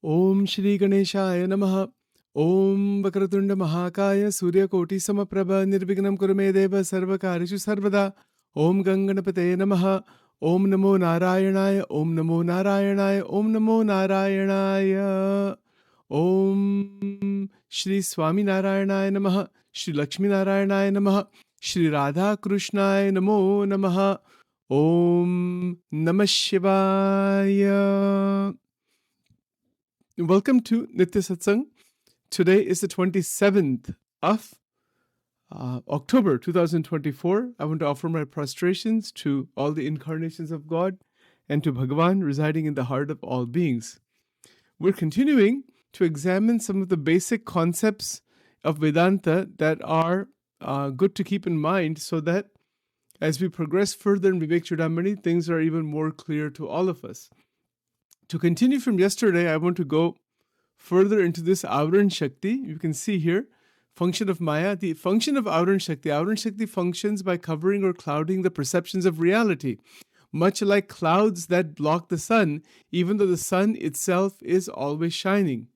Om Shri Ganeshaya Namaha. Om Vakratunda Mahakaya Suryakoti Samaprabha Nirvignam Kurumedeva Sarvakarishu Sarvada. Om Ganganapate Namaha. Om Namo Narayanaya. Om Namo Narayanaya. Om Namo Narayanaya. Om Shri Swami Narayanaya Namaha. Shri Lakshmi Narayanaya Namaha. Shri Radha Krishnaya Namo Namaha. Om Namah Shivaya. Welcome to Nitya Satsang. Today is the 27th of October 2024. I want to offer my prostrations to all the incarnations of God and to Bhagavan residing in the heart of all beings. We're continuing to examine some of the basic concepts of Vedanta that are good to keep in mind so that as we progress further in Vivek Chudamani, things are even more clear to all of us. To continue from yesterday, I want to go further into this Avaran Shakti. You can see here, function of Maya. The function of Avaran Shakti functions by covering or clouding the perceptions of reality, much like clouds that block the sun, even though the sun itself is always shining.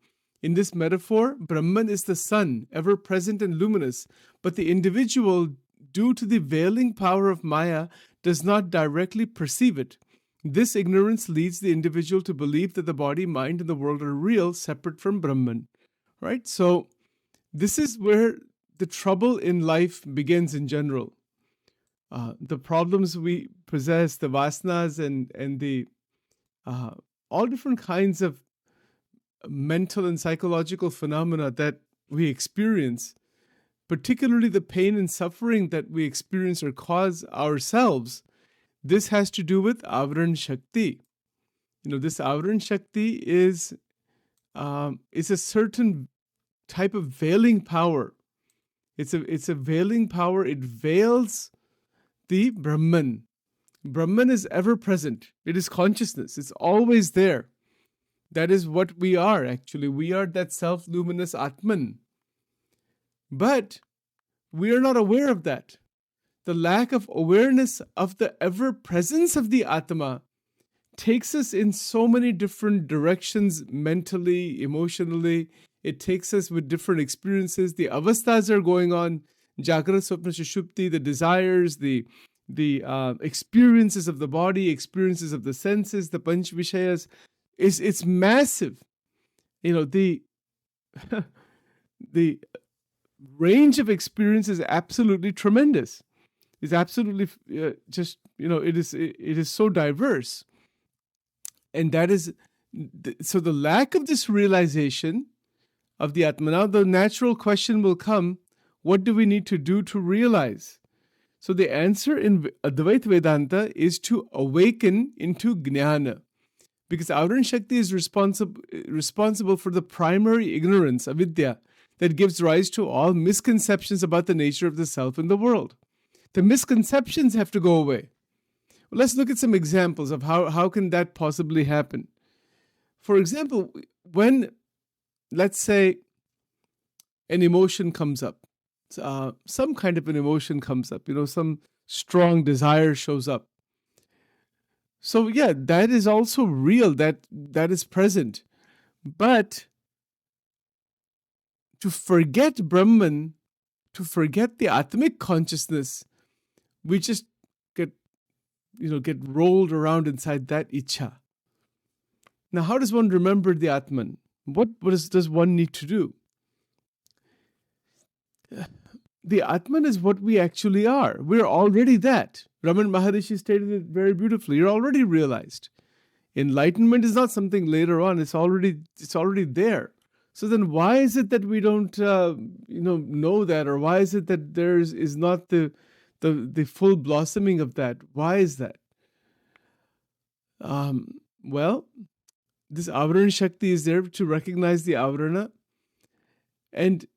In this metaphor, Brahman is the sun, ever present and luminous, but the individual, due to the veiling power of Maya, does not directly perceive it. This ignorance leads the individual to believe that the body, mind, and the world are real, separate from Brahman. Right? So, this is where the trouble in life begins in general. The problems we possess, the vasanas and the all different kinds of mental and psychological phenomena that we experience, particularly the pain and suffering that we experience or cause ourselves. This has to do with Avaran Shakti. This Avaran Shakti is a certain type of veiling power. It's a veiling power. It veils the Brahman. Brahman is ever present. It is consciousness. It's always there. That is what we are, actually. We are that self-luminous Atman. But we are not aware of that. The lack of awareness of the ever-presence of the Atma takes us in so many different directions, mentally, emotionally. It takes us with different experiences. The avasthas are going on, Jagrata, Swapna, Sushupti, the desires, the experiences of the body, experiences of the senses, the Panch Vishayas. It's massive. The the range of experience is absolutely tremendous. Is absolutely it is so diverse, and that is so the lack of this realization of the Atma. Now the natural question will come: what do we need to do to realize? So the answer in Advaita Vedanta is to awaken into Jnana, because Avaran Shakti is responsible for the primary ignorance, avidya, that gives rise to all misconceptions about the nature of the self in the world. The misconceptions have to go away. Well, let's look at some examples of how can that possibly happen. For example, when, let's say, an emotion comes up, some kind of an emotion comes up, some strong desire shows up. So yeah, that is also real, that is present. But to forget Brahman, to forget the Atmic consciousness, we just get rolled around inside that ichha. Now, how does one remember the Atman? What does one need to do? The Atman is what we actually are. We're already that. Raman Maharishi stated it very beautifully. You're already realized. Enlightenment is not something later on. It's already there. So then why is it that we don't know that, or why is it that there is not the full blossoming of that? Why is that? Well, this Avaran Shakti is there to recognize the Avarana, and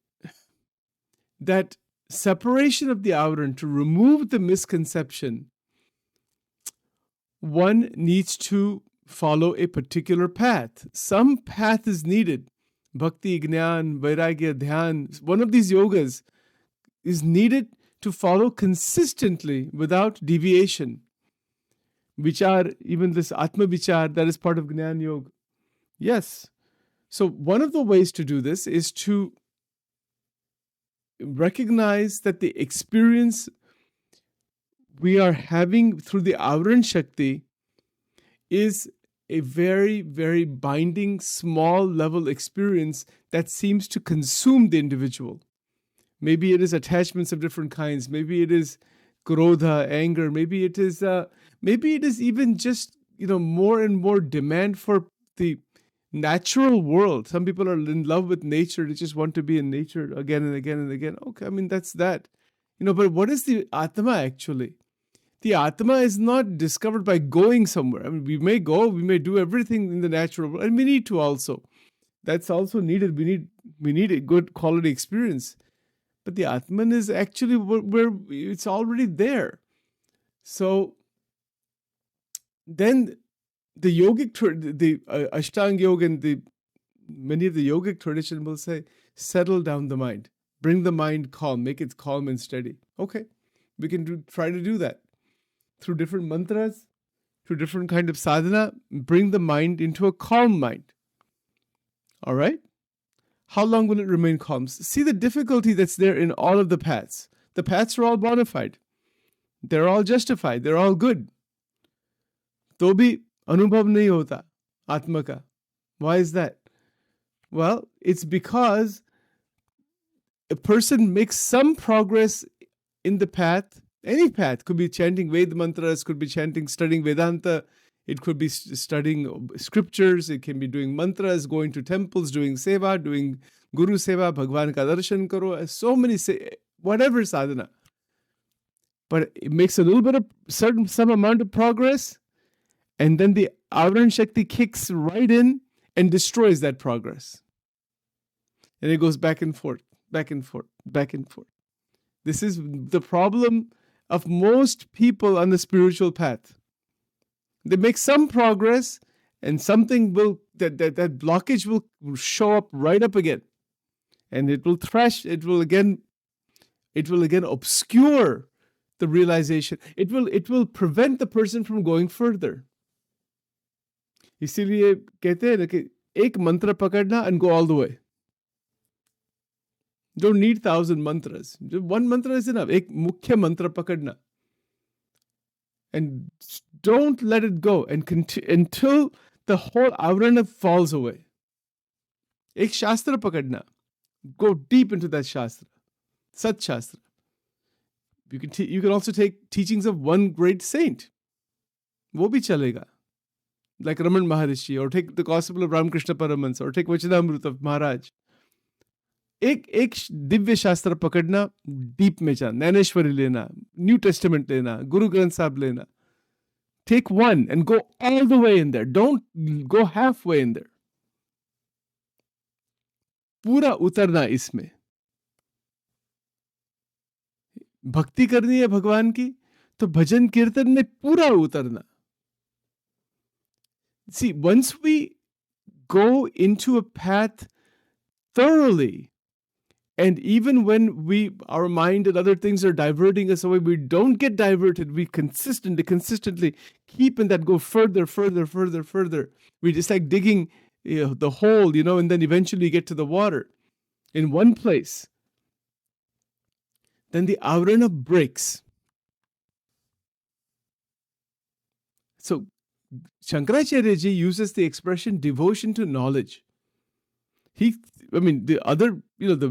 that separation of the Avaran, to remove the misconception, one needs to follow a particular path. Some path is needed. Bhakti, Jnana, Vairagya, Dhyan. One of these yogas is needed to follow consistently without deviation. Vichar, even this Atma Vichar, that is part of Jnana Yoga. Yes, So one of the ways to do this is to recognize that the experience we are having through the Avaran Shakti is a very, very binding, small level experience that seems to consume the individual. Maybe it is attachments of different kinds. Maybe it is krodha, anger. Maybe it is even just more and more demand for the natural world. Some people are in love with nature. They just want to be in nature again and again and again. Okay, I mean that's that. But what is the Atma actually? The Atma is not discovered by going somewhere. I mean, we may go, we may do everything in the natural world, and we need to also. That's also needed. We need a good quality experience. But the Atman is actually where it's already there. So then the yogic, the Ashtanga Yoga and many of the yogic tradition will say, settle down the mind. Bring the mind calm. Make it calm and steady. Okay, we can try to do that. Through different mantras, through different kind of sadhana, bring the mind into a calm mind. All right? How long will it remain calm? See the difficulty that's there in all of the paths. The paths are all bona fide. They're all justified. They're all good. तो भी अनुभव नहीं होता आत्मा का. Why is that? Well, it's because a person makes some progress in the path. Any path could be chanting Ved mantras, could be studying Vedanta. It could be studying scriptures. It can be doing mantras, going to temples, doing seva, doing guru seva, Bhagwan ka darshan karo. So many, whatever sadhana. But it makes a little bit of some amount of progress, and then the Avaran Shakti kicks right in and destroys that progress. And it goes back and forth, back and forth, back and forth. This is the problem of most people on the spiritual path. They make some progress, and something that blockage will show up right up again, and it will thrash. It will again obscure the realization. It will prevent the person from going further. इसीलिए कहते हैं ना कि एक मंत्र पकड़ना and go all the way. Don't need 1,000 mantras. One mantra is enough. एक मुख्य मंत्र पकड़ना. And don't let it go until the whole avarana falls away. एक शास्त्र पकड़ना. Go deep into that shastra. Sat Shastra. You can also take teachings of one great saint. वो भी चलेगा. Like Raman Maharishi, or take the Gospel of Ramakrishna Paramahansa, or take Vachanamrut of Maharaj. एक दिव्य शास्त्र पकड़ना, deep में जाना, ज्ञानेश्वरी लेना, new testament लेना, गुरु ग्रंथ साहब लेना. Take one and go all the way in there. Don't go halfway in there. पूरा उतरना इसमें. भक्ति करनी है भगवान की, तो भजन कीर्तन में पूरा उतरना. See, once we go into a path thoroughly, and even when our mind and other things are diverting us away, we don't get diverted. We consistently keep in that, go further. We just like digging the hole, and then eventually get to the water in one place. Then the avarana breaks. So Shankaracharya ji uses the expression devotion to knowledge. The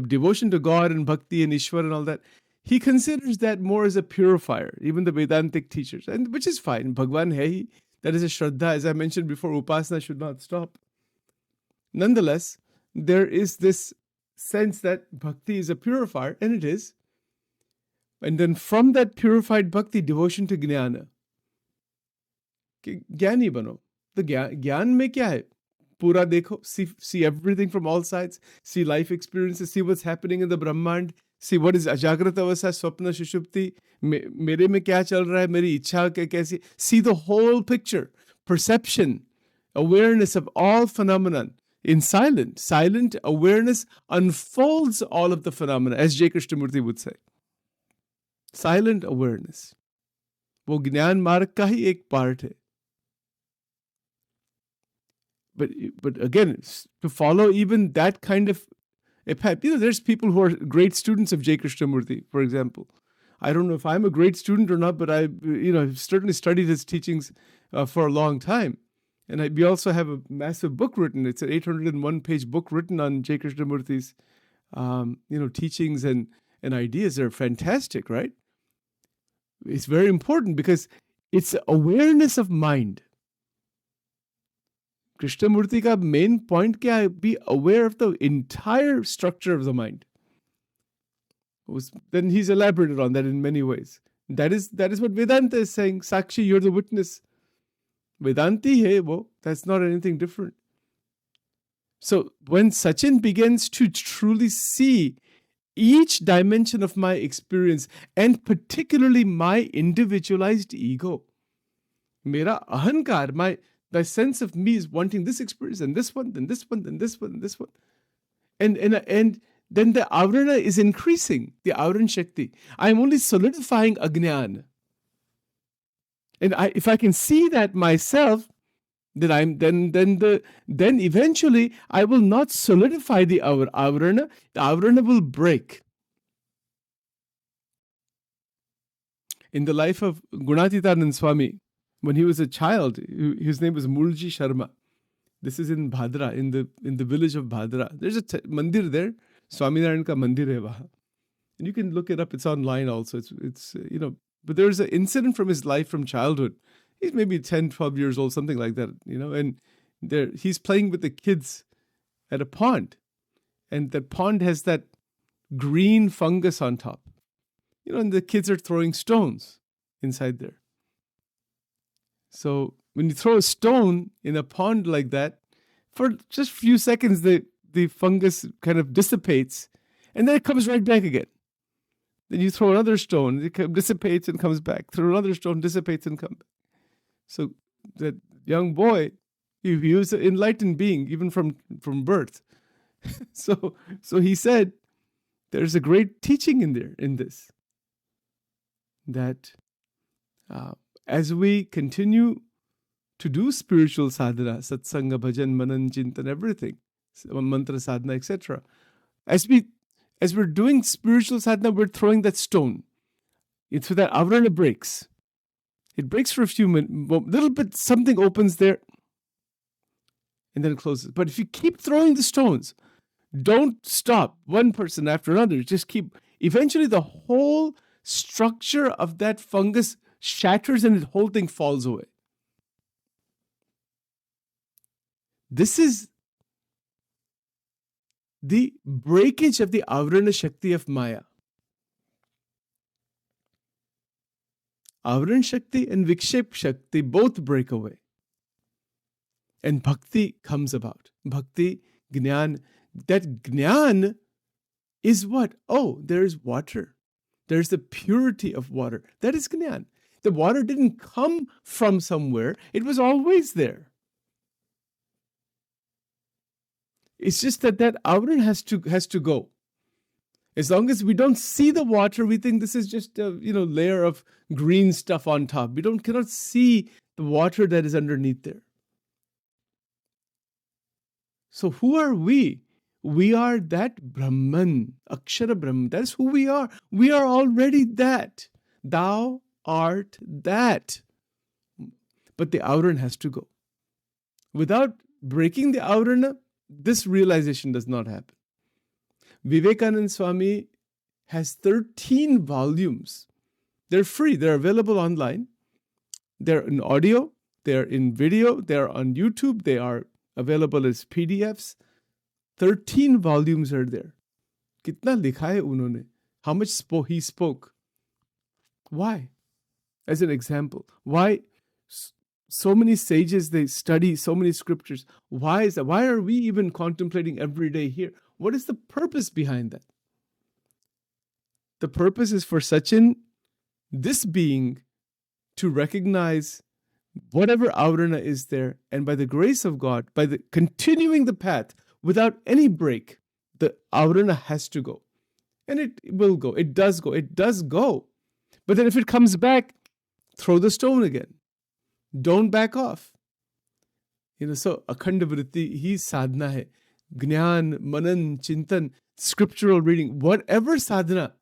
devotion to God and bhakti and Ishwar and all that, he considers that more as a purifier, even the Vedantic teachers, and which is fine. Bhagwan hai hi, that is a shraddha. As I mentioned before, upasana should not stop. Nonetheless, there is this sense that bhakti is a purifier, and it is. And then from that purified bhakti, devotion to jnana. ज्ञानी बनो. तो ज्ञान में क्या है? पूरा देखो, see everything from all sides, see life experiences, see what's happening in the Brahmand, see what is ajagrata avastha, swapna, sushupti, मेरे में क्या चल रहा है, मेरी इच्छा कैसी, see the whole picture, perception, awareness of all phenomenon in silent awareness unfolds all of the phenomena, as J. Krishnamurti would say. Silent awareness. वो ज्ञान मार्ग का ही एक पार्ट है. but again, to follow even that kind of a path. There's people who are great students of J. Krishnamurti, for example. I don't know if I'm a great student or not, but I've certainly studied his teachings for a long time. And we also have a massive book written. It's an 801-page book written on J. Krishnamurti's, teachings and ideas. They're fantastic, right? It's very important because it's awareness of mind. Krishnamurti ka main point kya hai? Be aware of the entire structure of the mind. Then he's elaborated on that in many ways. That is what Vedanta is saying. Sakshi, you're the witness. Vedanti hai wo. That's not anything different. So when Sachin begins to truly see each dimension of my experience, and particularly my individualized ego, mera ahankar, my sense of me is wanting this experience and this one, then this one, then this one, and this one. And then the avarana is increasing, the Avaran Shakti. I'm only solidifying ajnana. And if I can see that myself, then eventually I will not solidify the avarana. The avarana will break. In the life of Gunatitanand Swami, when he was a child, his name was Mulji Sharma. This is in Bhadra, in the village of Bhadra. There's a mandir there. Swaminarayan ka mandir hai wahan. And you can look it up. It's online also. It's but there's an incident from his life from childhood. He's maybe 10, 12 years old, something like that, and he's playing with the kids at a pond. And that pond has that green fungus on top. And the kids are throwing stones inside there. So when you throw a stone in a pond like that, for just a few seconds, the fungus kind of dissipates, and then it comes right back again. Then you throw another stone, it dissipates and comes back. Throw another stone, dissipates and comes back. So that young boy, he was an enlightened being, even from birth. So he said, there's a great teaching in this, that as we continue to do spiritual sadhana, satsanga, bhajan, manan, chintan, everything, mantra sadhana, etc. As we're doing spiritual sadhana, we're throwing that stone. So that avarana breaks. It breaks for a few minutes, a little bit, something opens there, and then it closes. But if you keep throwing the stones, don't stop one person after another. Just keep. Eventually, the whole structure of that fungus shatters and the whole thing falls away. This is the breakage of the Avarana Shakti of Maya. Avaran Shakti and Vikshep Shakti both break away. And Bhakti comes about. Bhakti, Jnana. That Jnana is what? Oh, there's water. There's the purity of water. That is Jnana. The water didn't come from somewhere. It was always there. It's just that Avaran has to go. As long as we don't see the water, we think this is just a layer of green stuff on top. We cannot see the water that is underneath there. So who are we? We are that Brahman, Akshara Brahman. That's who we are. We are already that. Thou art that. But the Avaran has to go. Without breaking the Avarana, this realization does not happen. Vivekananda Swami has 13 volumes. They're free. They're available online. They're in audio. They're in video. They're on YouTube. They are available as PDFs. 13 volumes are there. Kitna likha hai unhone? How much he spoke? Why? As an example. Why so many sages, they study so many scriptures? Why is that? Why are we even contemplating every day here? What is the purpose behind that? The purpose is for Sachin, this being, to recognize whatever avarana is there, and by the grace of God, by the continuing the path without any break, the avarana has to go. And it will go. It does go. It does go. But then if it comes back, throw the stone again. Don't back off. So akhand vritti he sadhana hai. Gnan, manan, chintan, scriptural reading, whatever sadhana.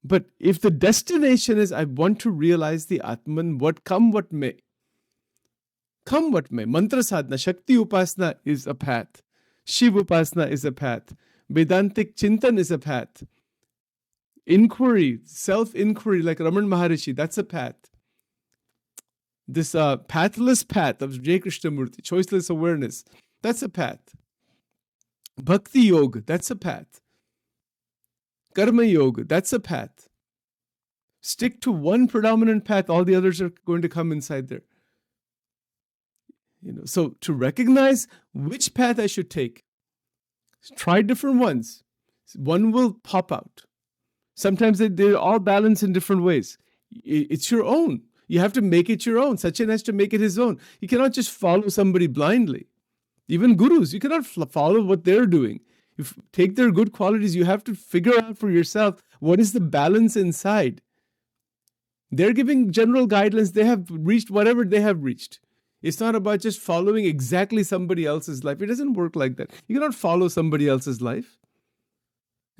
But if the destination is I want to realize the Atman, come what may. Come what may. Mantra sadhana, Shakti upasana is a path. Shiv upasana is a path. Vedantic chintan is a path. Inquiry, self-inquiry like Raman Maharishi, that's a path. This pathless path of J. Krishnamurti, choiceless awareness, that's a path. Bhakti Yoga, that's a path. Karma Yoga, that's a path. Stick to one predominant path, all the others are going to come inside there. So to recognize which path I should take, try different ones. One will pop out. Sometimes they're all balanced in different ways. It's your own. You have to make it your own. Sachin has to make it his own. You cannot just follow somebody blindly. Even gurus, you cannot follow what they're doing. You take their good qualities. You have to figure out for yourself what is the balance inside. They're giving general guidelines. They have reached whatever they have reached. It's not about just following exactly somebody else's life. It doesn't work like that. You cannot follow somebody else's life.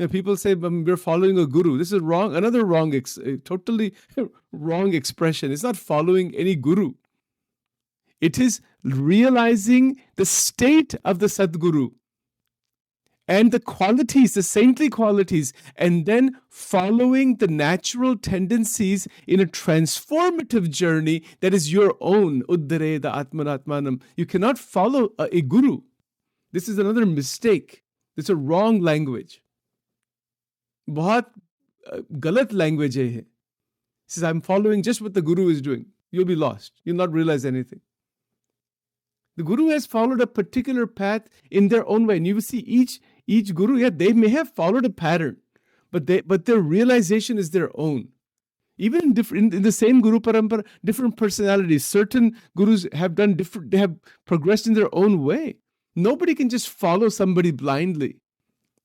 People say, we're following a guru. This is wrong. Another wrong, totally wrong expression. It's not following any guru. It is realizing the state of the Sadguru and the qualities, the saintly qualities, and then following the natural tendencies in a transformative journey that is your own. Uddareda Atmanatmanam. You cannot follow a guru. This is another mistake. It's a wrong language. बहुत गलत language है. He says, I'm following just what the guru is doing. You'll be lost. You'll not realize anything. The guru has followed a particular path in their own way. And you will see each guru, they may have followed a pattern, but their realization is their own. Even in the same guru parampara, different personalities. Certain gurus have done different, they have progressed in their own way. Nobody can just follow somebody blindly.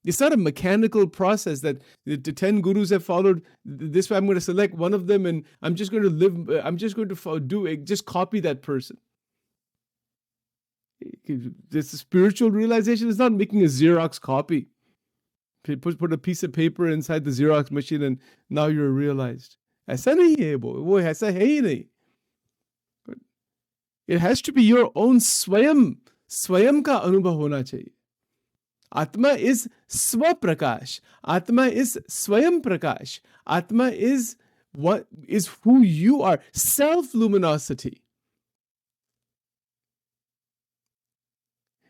It's not a mechanical process that the 10 gurus have followed this way. I'm going to select one of them and I'm just going to just copy that person. This spiritual realization is not making a Xerox copy. Put a piece of paper inside the Xerox machine and now you're realized. ऐसा नहीं है वो ऐसा है ही नहीं. But it has to be your own स्वयं का अनुभव होना चाहिए. Atma is swaprakash. Atma is swayam prakash. Atma is what is who you are. Self-luminosity.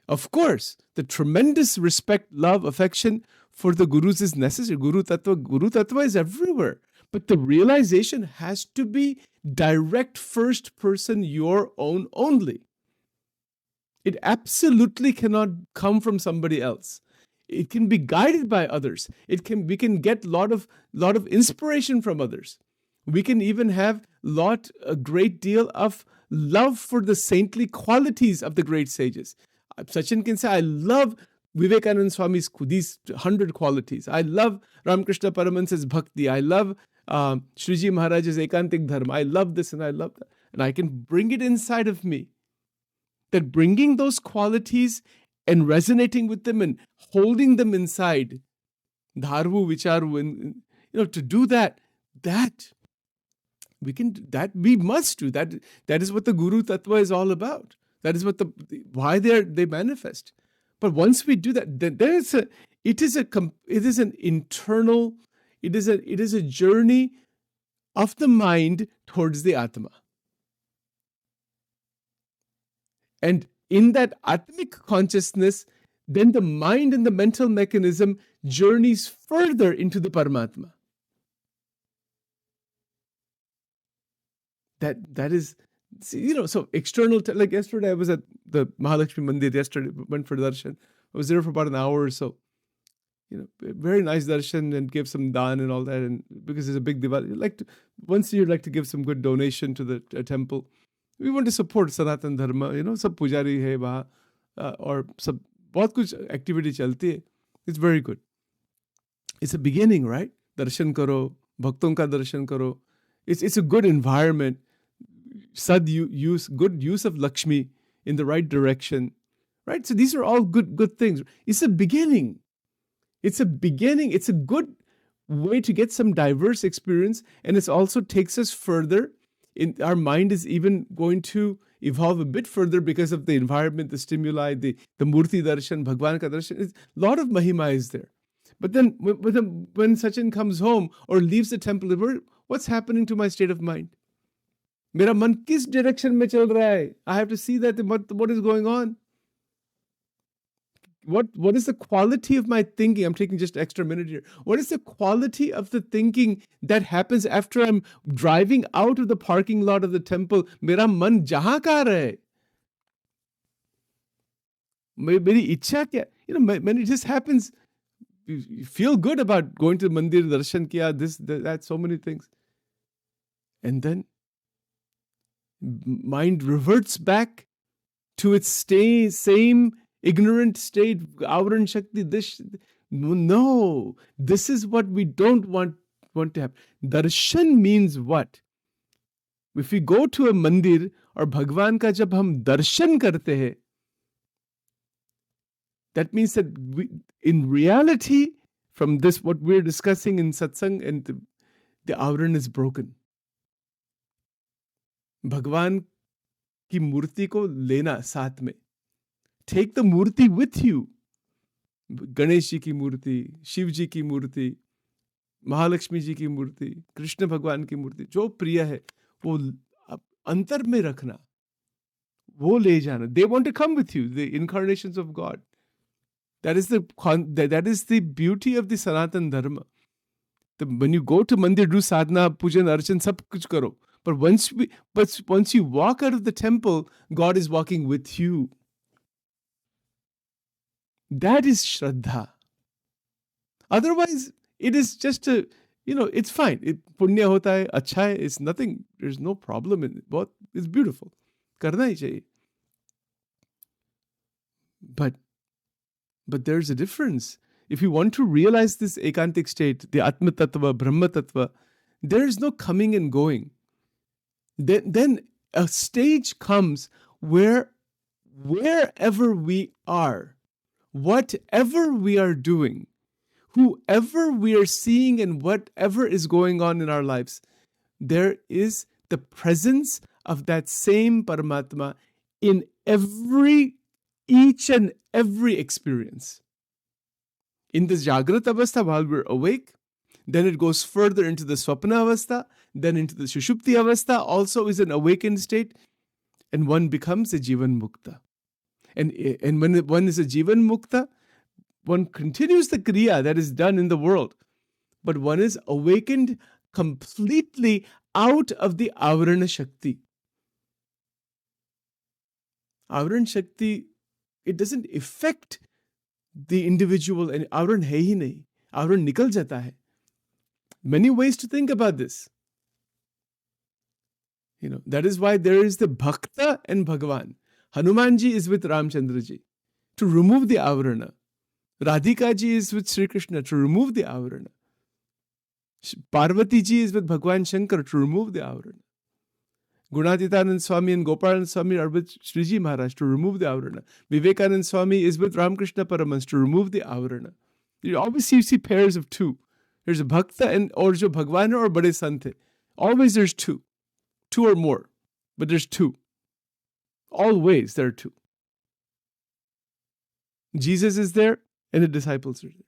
Of course, the tremendous respect, love, affection for the gurus is necessary. Guru Tattva is everywhere. But the realization has to be direct first person, your own only. It absolutely cannot come from somebody else. It can be guided by others. We can get a lot of inspiration from others. We can even have a great deal of love for the saintly qualities of the great sages. Sachin can say, I love Vivekananda Swami's these 100 qualities. I love Ramakrishna Paramahansa's bhakti. I love Shriji Maharaj's ekantik dharma. I love this and I love that. And I can bring it inside of me. That bringing those qualities and resonating with them and holding them inside, dharvu, vicharu, and to do that we must do. That is what the Guru Tattva is all about. That is what why they manifest. But once we do that, then it is an internal, it is a journey of the mind towards the Atma. And in that Atmic consciousness, then the mind and the mental mechanism journeys further into the Paramatma. That is, so external, like yesterday I was at the Mahalakshmi Mandir, yesterday went for darshan. I was there for about an hour or so. Very nice darshan and gave some dan and all that. And because it's a big Diwali, once a year, like to give some good donation to the temple. We want to support Sanatan Dharma, सब पुजारी है वहाँ और सब बहुत कुछ activity चलती है. It's very good. It's a beginning, right? Darshan करो, भक्तों का दर्शन करो. It's a good environment. Good use of Lakshmi in the right direction, right? So these are all good things. It's a beginning. It's a beginning. It's a good way to get some diverse experience, and it also takes us further. Our mind is even going to evolve a bit further because of the environment, the stimuli, the Murti Darshan, Bhagwan Ka Darshan. A lot of Mahima is there. But then when Sachin comes home or leaves the temple, what's happening to my state of mind? Mera man kis direction mein chal raha hai? I have to see that what is going on. What is the quality of my thinking? I'm taking just extra minute here. What is the quality of the thinking that happens after I'm driving out of the parking lot of the temple? Mera man jahan ka raha hai? Meri ichha kya? When it just happens, you feel good about going to the mandir, darshan kiya, this, that, so many things. And then mind reverts back to its same ignorant state, Avaran Shakti, this. No, this is what we don't want to have. Darshan means what? If we go to a mandir or Bhagwan ka jab hum darshan karte hai, that means that in reality, from this, what we're discussing in satsang, and the Avaran is broken. Bhagwan ki murti ko lena saath mein. Take the murti with you. Ganesh ji ki murti, Shiv ji ki murti, Mahalakshmi ji ki murti, Krishna Bhagwan ki murti, जो प्रिय है वो अंतर में रखना, वो ले जाना. They want to come with you, the incarnations of God. That is the beauty of the Sanatan Dharma. When you go to mandir, do sadhana, pujan, archan, sab kuch karo. But once you walk out of the temple, God is walking with you. That is Shraddha. Otherwise, it is just it's fine. Punya hota hai, acha hai, it's nothing. There's no problem in it. It's beautiful. Karna hi chahiye. But there's a difference. If you want to realize this ekantik state, the Atma Tattva, Brahma Tattva, there is no coming and going. Then a stage comes where wherever we are, whatever we are doing, whoever we are seeing, and whatever is going on in our lives, there is the presence of that same Paramatma in each and every experience. In the Jagrat Avastha, while we're awake, then it goes further into the Swapna Avastha, then into the Sushupti Avastha, also is an awakened state, and one becomes a Jivan Mukta. And when one is a Jivan Mukta, one continues the Kriya that is done in the world, but one is awakened completely out of the Avarana Shakti. Avaran Shakti, it doesn't affect the individual, and Avaran hai hi nahi. Avaran nikal jata hai. Many ways to think about this. That is why there is the Bhakta and Bhagavan. Hanumanji is with Ramchandraji to remove the Avarana. Radhika ji is with Sri Krishna to remove the Avarana. Parvati ji is with Bhagwan Shankar to remove the Avarana. Gunatitanand Swami and Gopalanand Swami are with Sriji Maharaj to remove the Avarana. Vivekanand Swami is with Ramakrishna Paramans to remove the Avarana. You always see pairs of two. There's a Bhakta or jo Bhagwan or Bade Sant. Always there's two or more, but there's two. Always there are two. Jesus is there and the disciples are there.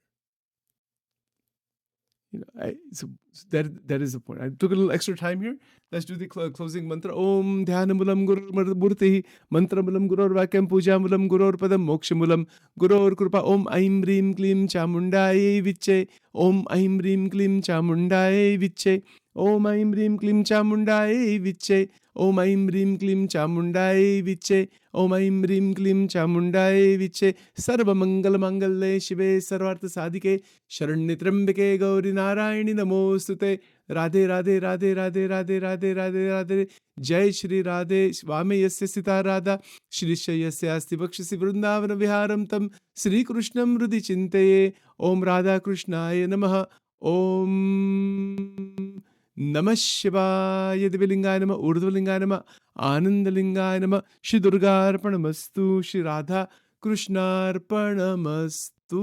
So that is the point. I took a little extra time here. Let's do the closing mantra. Om Dhyanamulam Gurur Murti Mantramulam Gurur Vakyam Pujamulam Gurur Padam Mokshamulam Gurur Krupa Om Aim Rim Klim Chamundaye Viche Om Aim Rim Klim Chamundaye Viche Om Aim Rim Klim Chamundaye Viche Om Aim Rim Klim Chamundaye Viche Om Aim Rim Klim Chamundaye Viche Sarva Mangal Mangalle Shive Sarvartha Sadhike Sharannitrambike Gauri Narayani Namostute Radhe Radhe Radhe Radhe Radhe Radhe Radhe Radhe Jai Shri Radhe Swame Yasya Sita Radha Shri Shayasya Asti Bakshasi Vrindavana Viharam Tam Sri Krishnam Rudi Chintaye Om Radha Krishnaya Namaha Om Namah Shivaya Divilingaya Namah Urdhvalingaya Namah Anandalingaya Namah Shri Durga Arpanamastu Shri Radha Krishna Arpanamastu.